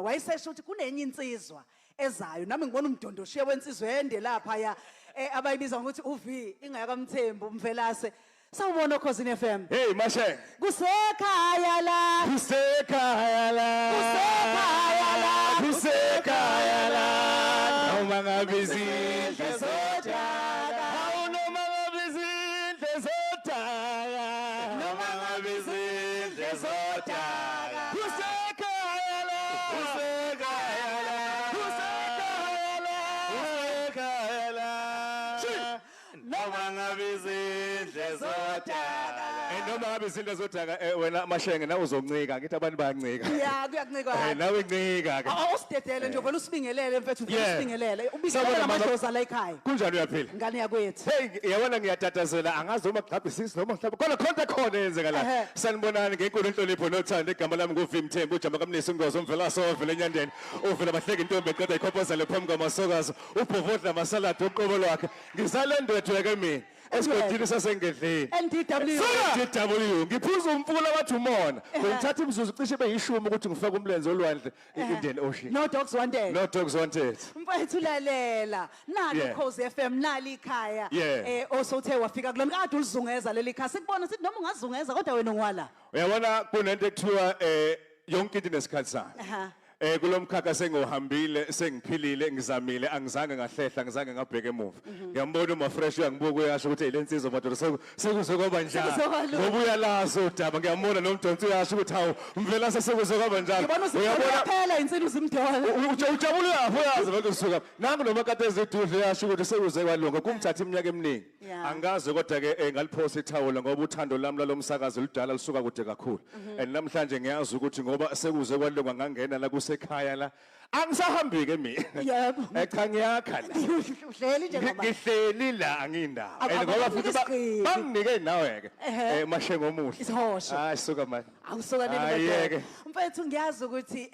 wayesesho ukuthi kunenye insizwa ezayo nami ngibona umdondoshiye wensizwa ende lapha ya abayibiza ngokuthi uV ingayakamthembu umvelase sawubona Khosini FM. Hey Mashe. Kusekhaya la. Kusekhaya la. Kusekhaya la. Kusekhaya la. Noma ngabe izindle zodaka. Noma ngabe izindle zodaka. Noma ngabe izindle zodaka. Kusekhaya la. Kusekhaya la. Kusekhaya la. Kusekhaya la. Noma ngabe izindle zodaka. Noma ngabe izindle zodaka wena Mashenge nawe uzoncika ngithi abantu bayancika. Yeah kuyakuncika. Nawe ncika ke. Awusidedele nje vele usibingelele mfethu usibingelele. Ubingelela amadlozi la ekhaya. Kunjani uyaphila? Ngane yakwethu. Hey yabona ngiyatatazela angazi uma mhlawumbe sisi noma mhlawumbe khona yenzeka la. Sanibonani ngenkulu inhlonipho nothando igama lami nguVimthembu ujama kaMnisi ungozo umvelaso ovela enyandeni ovela bahleka intombi eqeda ikhophoza lephambi kwamasokazi ubhovodla masaladi uqobo lwakhe ngizale ndwethu ke mina esigodini sasengedleni NDW ngiphuza umfula wathi umona ngithatha imzuzu cishe beyishumi ukuthi ngifake umlenze olwandle Indian Ocean. No dogs wanted. No dogs wanted. Mfethu lalela nalo Khosi FM nali ikhaya osothe wafika kulona kade ulizungeza leli khaya sikubona sithi noma ungazungeza kodwa wena ngwala. Uyabona kunento ekuthiwa yonke into nesikhathi sayo. Kulomkhakha sengohambile sengiphilile ngizamile angizange ngahlehla ngizange ngabheka emuva ngiyambona uma fresh uyangibuka uyasho ukuthi lensizwa madoda sekuzokuba njalo ngoba uyalazo udaba ngiyambona nomdonsi uyasho ukuthi hawu umvelasa sekuzokuba njalo uyabona phela insini uzimdola ujabule lapho uyazi vele usuka nangu noma kade ezidudle yasho ukuthi sekuze kwalunga kumthatha iminyaka eminingi angazi kodwa ke ngaliphosa ithawula ngoba uthando lami lalomsakazi ludala lisuka kude kakhulu and namhlanje ngiyazi ukuthi ngoba sekuze kwalunga ngangena la kusekhaya la angisahambi ke mina yebo cha ngiyakha la uhleli nje ngoba ngihleli la angindawo ngoba futhi banginike nawe ke Mashengo omuhle isihosho hayi suka man awusuka nini mfethu ngiyazi ukuthi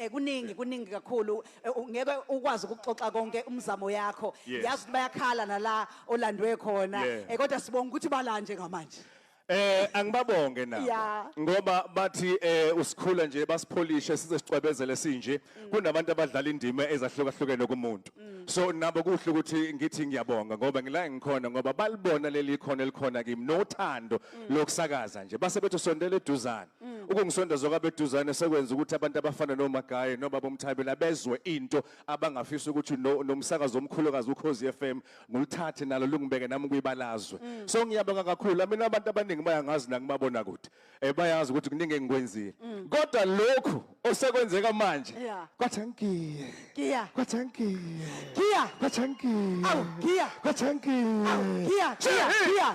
kuningi kakhulu ngeke ukwazi ukuxoxa konke umzamo yakho yazi ukuthi bayakhala nala olandwe khona kodwa sibonga ukuthi balanje ngamanje angibabonge nabo ngoba bathi usikhula nje basipholishe size sicwebezele sinje kunabantu abadlala indima ezahlukahlukene kumuntu so nabo kuhle ukuthi ngithi ngiyabonga ngoba ngila ngikhona ngoba balibona leli khona elikhona kimi nothando lokusakaza nje base bethu sondele eduzane ukungisondeza kwabeduzane sekwenza ukuthi abantu abafana noMagaye noba bomthabela bezwe into abangafisa ukuthi nomsakazo omkhulukazi uKhosi FM ngulithathe nalo lungibeke nami kuyibalazwe so ngiyabonga kakhulu mina abantu abaningi bayangazi nakubabona ukuthi bayazi ukuthi kuningi engikwenzile kodwa lokho osekwenzeka manje kwathi ngiya kwathi ngiya kwathi ngiya awu ngiya kwathi ngiya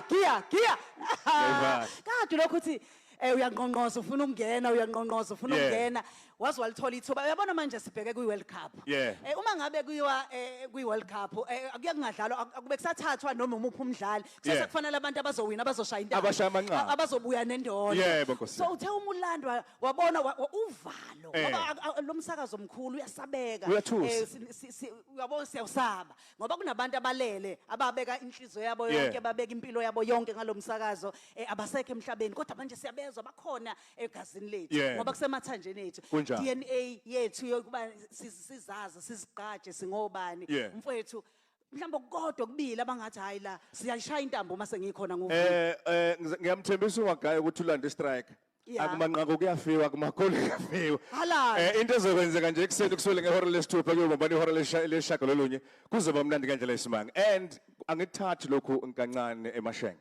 ngiya kade lokho uthi uyanqonqoza ufuna ukungena ufuna ukungena wazi walithola ithuba uyabona manje sibheke kwi-World Cup uma ngabe kuyiwa kwi-World Cup akuya kungadlalwa akube kusathathwa noma umuphi umdlali kusase kufanele abantu abazowina abazoshaya intaba abazobuya nendondo so uthe uma ulandwa wabona uvalo ngoba lo msakazo omkhulu uyasabeka uyabona siyawusaba ngoba kunabantu abalele ababeka inhliziyo yabo yonke babeka impilo yabo yonke ngalomsakazo abasekho emhlabeni kodwa manje siyabezwa bakhona egazini lethu ngoba kusemathanjeni ethu DNA yethu yokuba sizazi sizigqaje singobani mfowethu mhlawumbe kodwa kubili abangathi hayi la siyashaya intambo mase ngikhona ngiyamthembisa uMagaye ukuthi ulande strike akumanqako kuyafiwa kumakhulu kuyafiwa into ezokwenzeka nje ekuseni kusole ngehora lesithupha kuyobumbana ihora leshaka lolunye kuzoba mnandi kanjalo isimanga and angithathi lokhu kancane eMashenge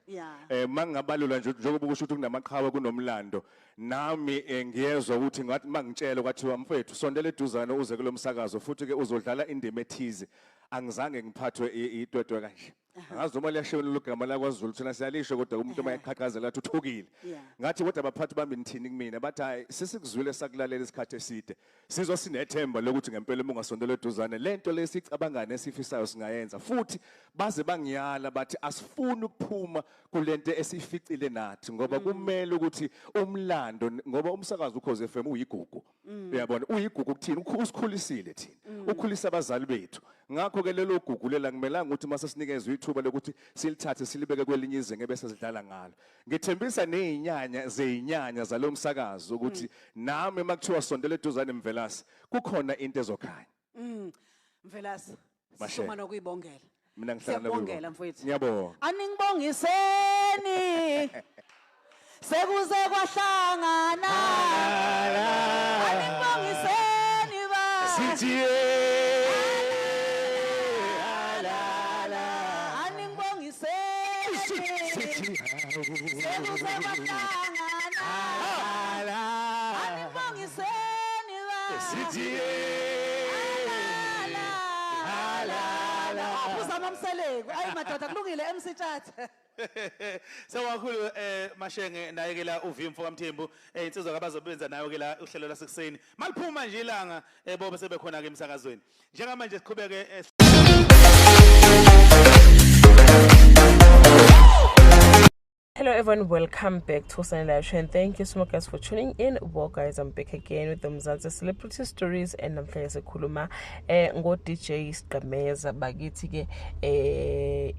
mangingabalula nje njengoba kusho ukuthi kunamaqhawe kunomlando nami ngiyezwa ukuthi ngathi mangitshela kwathiwa mfethu sondela eduzane uze kulomsakazo futhi ke uzodlala indima ethize angizange ngiphathwe itwetwe kanje angazi noma liyashona logama la kwaZulu thina siyalisho kodwa umuntu mayaqhaqhazela athi uthukile ngathi kodwa abaphathi bami nithini kumina bathi hayi sesikuzwile sakulalela isikhathi eside sizwa sinethemba lokuthi ngempela uma ungasondela eduzane lento lesicabangane esifisayo singayenza futhi baze bangiyala bathi asifuni ukuphuma kulento esificile nathi ngoba kumele ukuthi umlando ngoba umsakazo uKhosi FM uyigugu uyabona uyigugu kuthini usikhulisile thina ukhulisa abazali bethu ngakho ke lelo gugulela kumelanga ukuthi mase sinikezwe ithuba lokuthi silithathe silibeke kwelinye izinga bese sidlala ngalo. Ngithembisa zezinyanya zalomsakazo ukuthi nami makuthiwa sondela eduzane Mvelasi kukhona into ezokhanya. Mvelasi soma nokuyibongela. Mina ngihlala Siyabongela mfowethu. Ngiyabonga. Aningibongiseni sekuze kwahlangana aningibongiseni ba Sithi aningibongiseni sekuze kwahlangana aningibongiseni ba Sithi Uzamamseleko ayi madoda kulungile MC Chatha. Sawakakhulu Mashenge naye ke la uVimfo kaMthembu insizwa kabazobenza nayo ke la uhlelo lasekuseni maliphuma nje ilanga bobe sebekhona ke emsakazweni njengamanje siqhubeke Hello everyone, welcome back to Sunny Live Show and thank you so much guys for tuning in. Well guys, I'm back again with the Mzansi Celebrity Stories and I'm playing sekhuluma ngo DJ Sigqemeza bakithi ke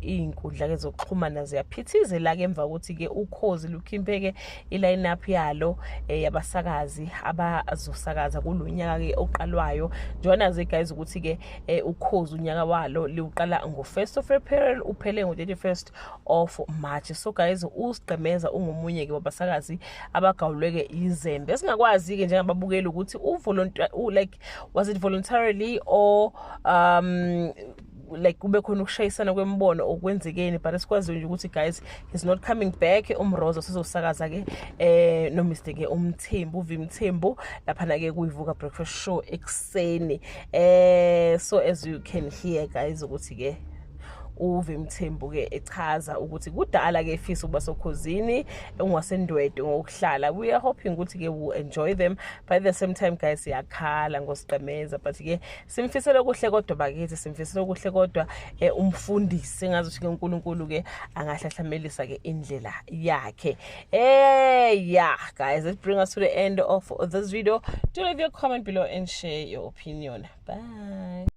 inkundla ke zokuxhumana ziyaphithizela ke emva ukuthi ke ukhozi lukhiphe ke iline up yalo yabasakazi abazosakaza kulonyaka ke oqalwayo. Join us guys ukuthi ke ukhozi unyaka walo liuqala ngo 1st of April uphele ngo 31st of March. So guys uSigqemeza ungomunye ke wabasakazi abagawulweke izembe esingakwazi ke njengababukeli ukuthi like was it voluntarily or like kube khona ukushayisana kwembono okwenzekeni but esikwazi nje ukuthi guys he's not coming back. Umrozo sizosakaza ke no Mr ke uMthembu uVimthembu lapha na ke kuyivuka breakfast show ekseni so as you can hear guys ukuthi ke uVimthembu ke echaza ukuthi kudala ke efisa ukuba sokhozini engasendwede ngokuhlala. We are hoping ukuthi ke will enjoy them but at the same time guys yakhala ngoSigqemeza but ke simfisela okuhle kodwa bakithi simfisela okuhle kodwa umfundisi ngazi ukuthi ke uNkulunkulu ke angahlahlamelisa ke indlela yakhe. Yeah guys, let's bring us to the end of this video. Do leave your comment below and share your opinion. Bye.